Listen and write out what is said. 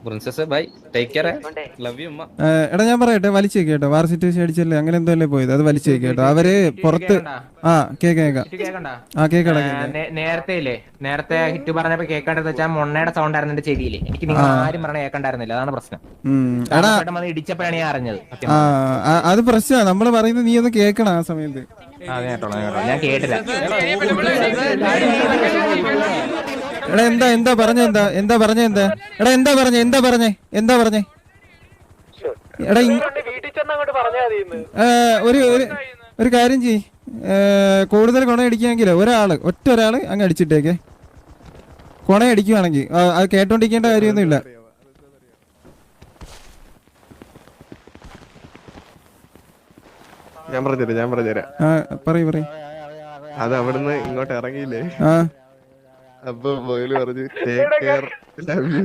Princess bye, take care, love you ഉമ്മ. എടാ ഞാൻ പറയട്ടെ, വലിച്ചേക്ക് കേട്ടോ. വാർ സിറ്റുവേഷൻ അടിച്ചല്ലേ അങ്ങനെ എന്തോ അല്ലേ പോയത്, അത് വലിച്ചേക്ക് കേട്ടോ. അവര് പുറത്ത് ആ കേക്കാം. ആ കേക്കടാ. നേരത്തെ ഹിറ്റ് പറഞ്ഞപ്പോ കേൾക്കേണ്ടത് വെച്ചാൽ മൊണ്ണയുടെ സൗണ്ട് ആയിരുന്നു എന്റെ ചെവിയില്. എനിക്ക് നിങ്ങൾ ആരും പറഞ്ഞ കേൾക്കണ്ടായിരുന്നില്ല, അതാണ് പ്രശ്നം. എടാ ഇടിച്ചപ്പോഴാണ് ഞാൻ അറിഞ്ഞത്. അത് പ്രശ്നമാണ്, നമ്മള് പറയുന്നത് നീ ഒന്ന് കേക്കണം ആ സമയത്ത്. ഞാൻ കേട്ടില്ല. എടാ എന്താ പറഞ്ഞ എടാ എന്താ പറഞ്ഞേ എടാ ഒരു കാര്യം ചെയ്, കൂടുതൽ കൊണയടിക്കാമെങ്കിലോ ഒറ്റ ഒരാള് അങ്ങ് അടിച്ചിട്ടേക്കെ. കൊണയടിക്കുവാണെങ്കിൽ അത് കേട്ടോണ്ടിരിക്കേണ്ട കാര്യമൊന്നുമില്ല. ഞാൻ പറഞ്ഞുതരാം. പറയ്. അത് അവിടുന്ന് ഇങ്ങോട്ട് ഇറങ്ങിയില്ലേ, അപ്പൊ പറഞ്ഞു ടേക്ക് കെയർ, ലവ് യു.